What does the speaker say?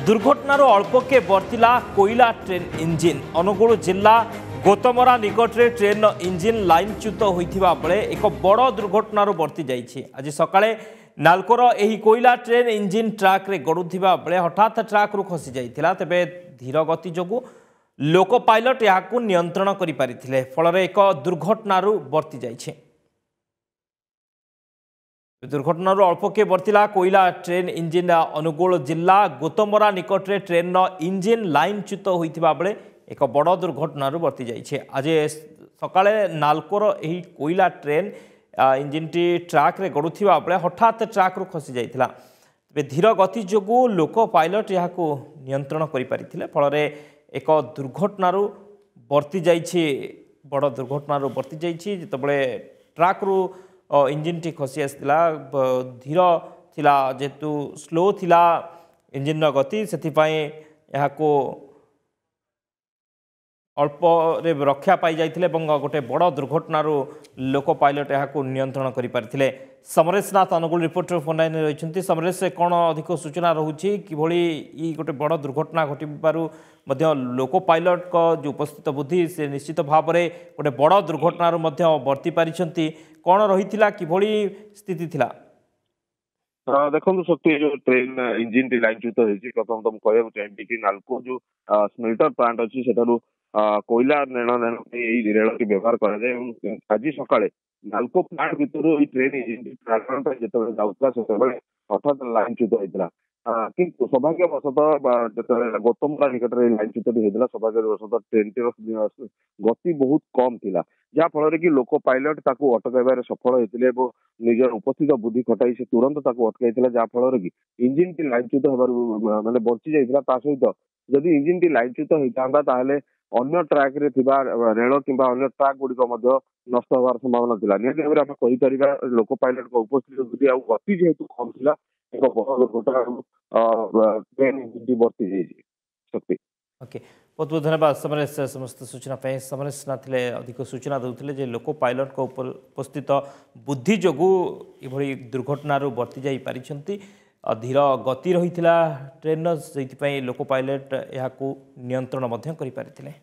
दुर्घटनार अल्पके बर्तिला कोईला train engine Angul जिला गोतमरा निकटरे train engine लाइनच्युत होता बेले एक बड़ दुर्घटनार बर्ती जाइए। आज सकाळे नालकोर एही कोईला ट्रेन इंजिन ट्राक रे गड़ुवा बेले हठात ट्राक रु खसी जाइथिला। तेबे धीर गति जोगु लोक पायलट याकु नियंत्रण करि पारिथिले, फल एक दुर्घटनार बर्ती जाइए। दुर्घटनार अल्पके बर्तिला कोईला ट्रेन इंजिन अनुगुल जिला गोतमरा निकटरे ट्रेन इंजिन लाइनच्युत होता बेले एक बड़ दुर्घटनार बर्ती जाइए। आज सकाळे नालकोर एही कोईला ट्रेन इंजिन टी ट्राक रे गड़ुवा बेले हठात ट्राक रु खसी जाइथिला। तेबे धीर गति जोगु लोक पायलट याकु नियंत्रण करि पारिथिले, फल एक दुर्घटनार बर्ती जाइए। बड़ दुर्घटनार बर्ती जाइए जितेबाला ट्राक रु इंजिन टी खसी आसला। धीर थिला जेतु स्लो थिला इंजिन गति, से अल्प रे रक्षा पाई जाइथिले एवं गोटे बड़ दुर्घटनार लोक पायलट याकु नियंत्रण करि पारिथिले। समरेश नाथ अनुगुल रिपोर्टर फोन लाइन रही। समरेश, कौन अधिक सूचना रोचे किभली ई गोटे बड़ दुर्घटना घटिबारु मध्य लोक पायलट को जो उपस्थित बुद्धि से निश्चित भाव में गोटे बड़ दुर्घटनार मध्य बर्ती पारिछंती, कौन रही किभली स्थिति थिला? देखो सत्य जो ट्रेन इंजिन टी लाइनच्युत होती प्रथम तुम कहूँ चाहिए कि नालको जो स्मेल्टर प्लांट अच्छी से कोईला नेण रेल की व्यवहार कराए। आज सकाळे नालको प्लांट भितर ट्रेन इंजिन जो जाऊला से हठात लाइनच्युत होता। किंतु सौभाग्यवशतः गौतमरा निकट में लाइनच्युत होता। सौभाग्यवशतः ट्रेन टी गति बहुत कम थिला, जहाँ फल कि लोक पायलट ताकू अटकाइबार सफल होते निजर उपस्थित बुद्धि खटाई से तुरंत ताकू अटकाई, जहाँ फल कि इंजिन टी लाइनच्युत होबार माने बंची जाता। सहित जदि इंजिन टी लाइनच्युत होता ताहले अन्य ट्रैक रे थिबा रेल किंबा अन्य ट्रैक गुड़िक नष्ट होवार संभावना थिला। निहत भाव आम कहीपर लोक पायलट को उपस्थित बुद्धि आ गति जेहेतु कम थिला एक बड़ दुर्घटना ट्रेन इंजिन बर्ती जाइए। शक्ति ओके, बहुत बहुत धन्यवाद समरेश समस्त सूचना पे। समरेश नाथ अधिक सूचना देते लोक पायलट को उपस्थित बुद्धि जोगु ये दुर्घटनार बर्ती जाई पारिछंती। धीर गति रही ट्रेन से लोक पायलट यहाँ नियंत्रण करि पारिथिले।